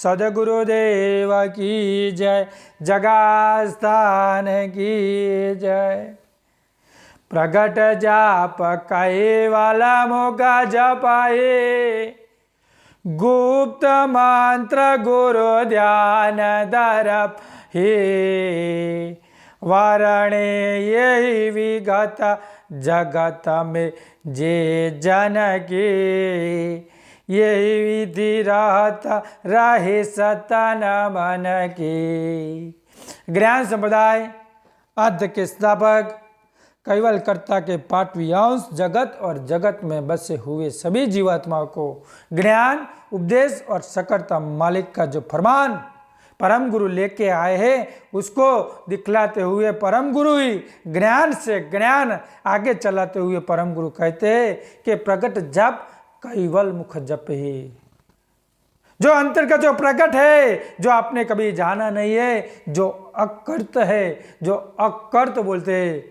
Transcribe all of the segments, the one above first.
सदगुरुदेव की जय, जगास्थान की जय। प्रगट जाप कैवल मुख जपाए, गुप्त मंत्र गुरु ध्यान दरप हे। वरणे यही विगत जगत में जे जन के, यही विधि रहत रहे सतन मन के। ज्ञान संप्रदाय आद्य के स्थापक, कैवल कर्ता के पाठवी अंश, जगत और जगत में बसे हुए सभी जीवात्माओं को ज्ञान, उपदेश और सकरता मालिक का जो फरमान परम गुरु लेके आए हैं, उसको दिखलाते हुए परम गुरु ही ज्ञान से ज्ञान आगे चलाते हुए परम गुरु कहते हैं कि प्रगट जप कैवल मुख जप ही। जो अंतर का जो प्रकट है, जो आपने कभी जाना नहीं है, जो अकर्त है, जो अकर्त बोलते हैं,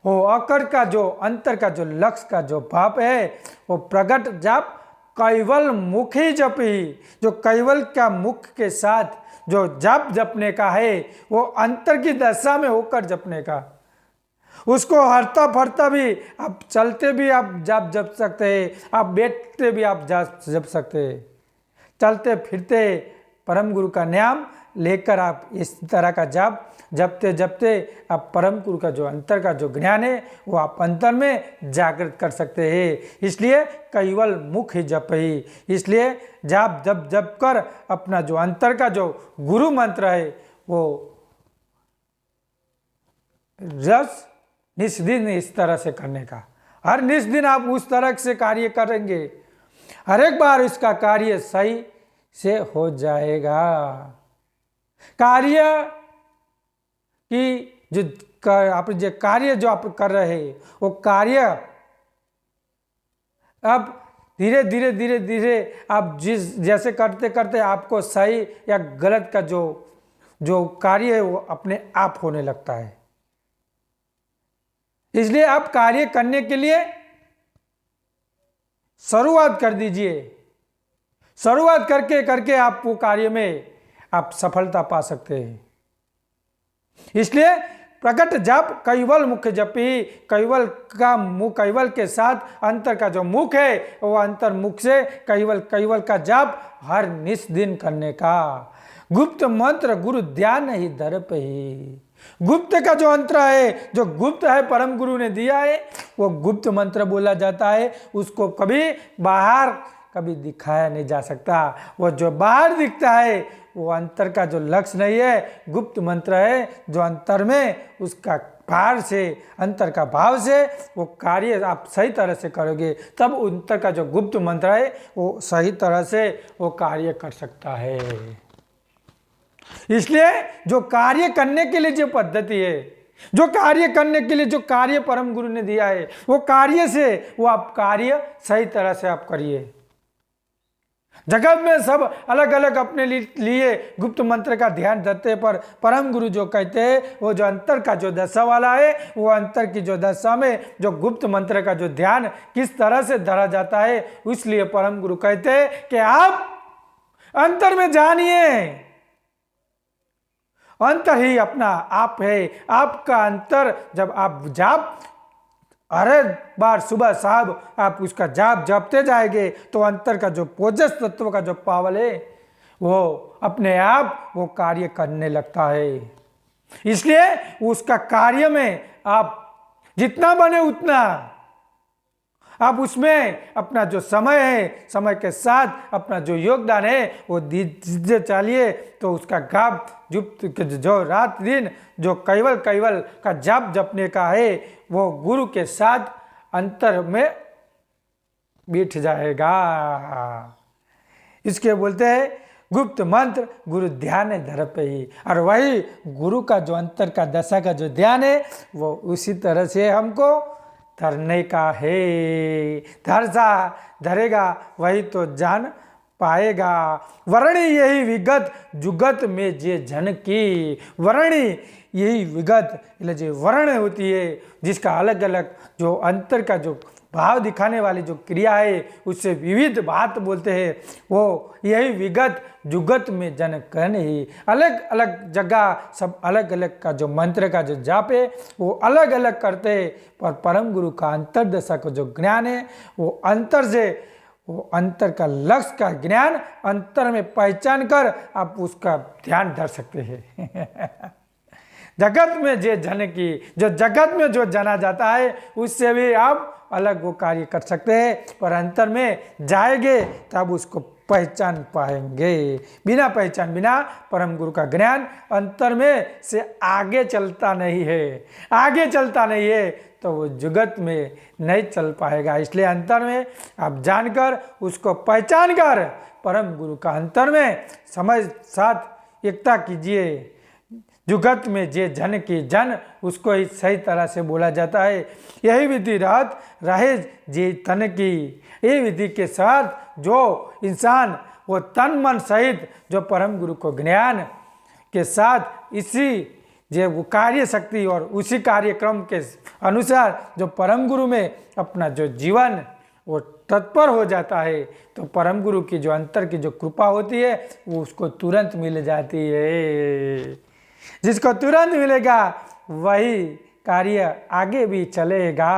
वो अकर्त का जो अंतर का जो लक्ष्य का जो भाव है, वो प्रगट जप कैवल मुख ही जप ही। जो कैवल का मुख के साथ जो जप जपने का है, वो अंतर की दशा में होकर जपने का। उसको हरता फरता भी, आप चलते भी आप जप जप सकते हैं, आप बैठते भी आप जप सकते हैं। चलते फिरते परम गुरु का नाम लेकर आप इस तरह का जप जपते जपते आप परम गुरु का जो अंतर का जो ज्ञान है, वो आप अंतर में जागृत कर सकते हैं। इसलिए कैवल मुख ही जप ही। इसलिए जप जप जप कर अपना जो अंतर का जो गुरु मंत्र है, वो रस निस्दिन इस तरह से करने का। हर निस्दिन आप उस तरह से कार्य करेंगे, हर एक बार इसका कार्य सही से हो जाएगा। कार्य कि आप जो कार्य जो आप कर रहे हैं, वो कार्य अब धीरे धीरे धीरे धीरे आप जैसे करते करते आपको सही या गलत का जो कार्य है, वो अपने आप होने लगता है। इसलिए आप कार्य करने के लिए शुरुआत कर दीजिए। शुरुआत करके करके आप वो कार्य में आप सफलता पा सकते हैं। इसलिए प्रकट जप कैवल मुख जपी। कैवल का मुख, कैवल के साथ अंतर का जो मुख है, वो अंतर मुख से कैवल का जप हर निस्दिन करने का। गुप्त मंत्र गुरु ध्यान ही दर्प ही। गुप्त का जो मंत्र है, जो गुप्त है परम गुरु ने दिया है, वो गुप्त मंत्र बोला जाता है। उसको कभी बाहर कभी दिखाया नहीं जा सकता। वो जो बाहर दिखता है, वो अंतर का जो लक्ष्य नहीं है, गुप्त मंत्र है, जो अंतर में उसका भार से, अंतर का भाव से वो कार्य आप सही तरह से करोगे, तब अंतर का जो गुप्त मंत्र है, वो सही तरह से वो कार्य कर सकता है। इसलिए जो कार्य करने के लिए जो पद्धति है, जो कार्य करने के लिए जो कार्य परम गुरु ने दिया है, वो कार्य से वो आप कार्य सही तरह से आप करिए। जगत में सब अलग अलग अपने लिए गुप्त मंत्र का ध्यान देते, पर परम गुरु जो कहते हैं, वो जो अंतर का जो दशा वाला है, वो अंतर की जो दशा में जो गुप्त मंत्र का जो ध्यान किस तरह से धरा जाता है, इसलिए परम गुरु कहते हैं कि आप अंतर में जानिए। अंतर ही अपना आप है। आपका अंतर जब आप जाप हर बार सुबह शाम आप उसका जाप जपते जाएंगे, तो अंतर का जो पोजस तत्व का जो पावर है, वो अपने आप वो कार्य करने लगता है। इसलिए उसका कार्य में आप जितना बने उतना आप उसमें अपना जो समय है, समय के साथ अपना जो योगदान है, वो दीजिए चलिए। तो उसका गाप जो रात दिन जो कैवल का जाप जपने का है, वो गुरु के साथ अंतर में बैठ जाएगा। इसके बोलते हैं गुप्त मंत्र गुरु ध्यान धरप ही। और वही गुरु का जो अंतर का दशा का जो ध्यान है, वो उसी तरह से हमको धरने का है। धरेगा वही तो जान पाएगा। वर्णी यही विगत जुगत में जे जन की। वर्णी यही विगत जो वर्ण होती है, जिसका अलग अलग जो अंतर का जो भाव दिखाने वाली जो क्रिया है उससे विविध बात बोलते हैं। वो यही विगत जुगत में जन कहने ही, अलग अलग जगह सब अलग अलग का जो मंत्र का जो जाप है वो अलग अलग करते हैं, पर परम गुरु का अंतर्दशा का जो ज्ञान है वो अंतर से, वो अंतर का लक्ष्य का ज्ञान अंतर में पहचान कर आप उसका ध्यान धर सकते हैं। जगत में जे जन की, जो जगत में जो जाना जाता है उससे भी आप अलग वो कार्य कर सकते हैं, पर अंतर में जाएंगे तब उसको पहचान पाएंगे। बिना पहचान, बिना परम गुरु का ज्ञान अंतर में से आगे चलता नहीं है, आगे चलता नहीं है तो वो जुगत में नहीं चल पाएगा। इसलिए अंतर में आप जानकर उसको पहचान कर परम गुरु का अंतर में समझ साथ एकता कीजिए। जुगत में जे जन की जन, उसको ही सही तरह से बोला जाता है। यही विधि रात रहे जे तन की, ये विधि के साथ जो इंसान वो तन मन सहित जो परम गुरु को ज्ञान के साथ इसी जो वो कार्य शक्ति और उसी कार्यक्रम के अनुसार जो परम गुरु में अपना जो जीवन वो तत्पर हो जाता है, तो परम गुरु की जो अंतर की जो कृपा होती है वो उसको तुरंत मिल जाती है। जिसको तुरंत मिलेगा वही कार्य आगे भी चलेगा।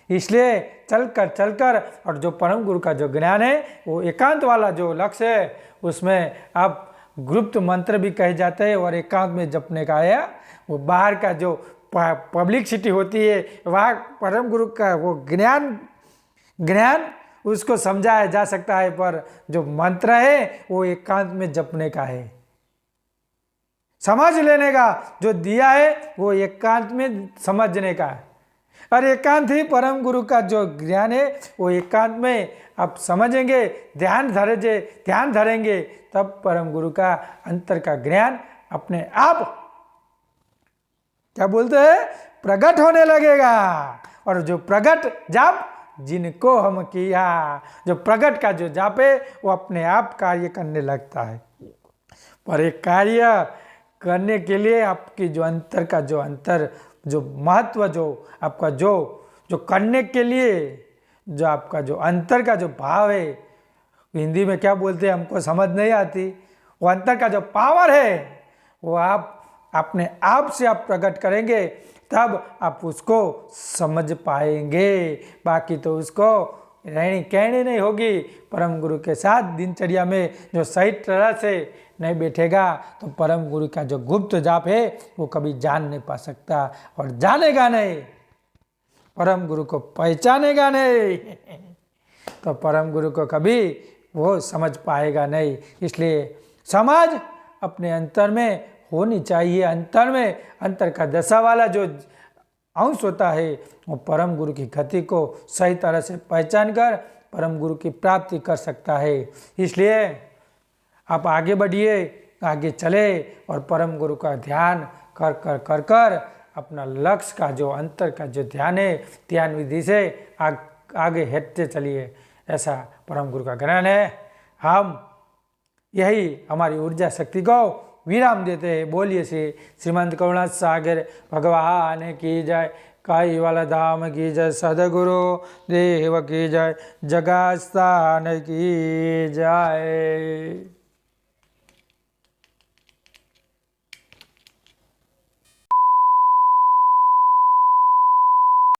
इसलिए चलकर और जो परम गुरु का जो ज्ञान है वो एकांत वाला जो लक्ष्य है उसमें आप गुप्त मंत्र भी कहे जाते हैं, और एकांत में जपने का है। वो बाहर का जो पब्लिसिटी होती है वहाँ परम गुरु का वो ज्ञान उसको समझाया जा सकता है, पर जो मंत्र है वो एकांत में जपने का है, समझ लेने का जो दिया है वो एकांत में समझने का है। और एकांत ही परम गुरु का जो ज्ञान है वो एकांत में आप समझेंगे, ध्यान धरेंगे, तब परम गुरु का अंतर का ज्ञान अपने आप क्या बोलते हैं प्रकट होने लगेगा। और जो प्रकट जाप जिनको हम किया, जो प्रकट का जो जाप है वो अपने आप कार्य करने लगता है। पर एक कार्य करने के लिए आपकी जो अंतर का जो महत्व जो आपका जो करने के लिए जो आपका जो अंतर का जो भाव है, हिंदी में क्या बोलते हैं हमको समझ नहीं आती, वो अंतर का जो पावर है वो आप अपने आप से आप प्रकट करेंगे तब आप उसको समझ पाएंगे। बाकी तो उसको कहनी नहीं होगी। परम गुरु के साथ दिनचर्या में जो सही तरह से नहीं बैठेगा तो परम गुरु का जो गुप्त जाप है वो कभी जान नहीं पा सकता, और जानेगा नहीं, परम गुरु को पहचानेगा नहीं तो परम गुरु को कभी वो समझ पाएगा नहीं। इसलिए समझ अपने अंतर में होनी चाहिए। अंतर में अंतर का दशा वाला जो अंश होता है वो परम गुरु की गति को सही तरह से पहचान कर परम गुरु की प्राप्ति कर सकता है। इसलिए आप आगे बढ़िए, आगे चले और परम गुरु का ध्यान कर अपना लक्ष्य का जो अंतर का जो ध्यान है ध्यान विधि से आगे हटते चलिए। ऐसा परम गुरु का ज्ञान है। हम यही हमारी ऊर्जा शक्ति को विराम देते हैं। बोलिए श्रीमंत करुणा सागर भगवान की जय, काई वाला धाम की जय, सदगुरु देव की जय, जगत स्थान की जय।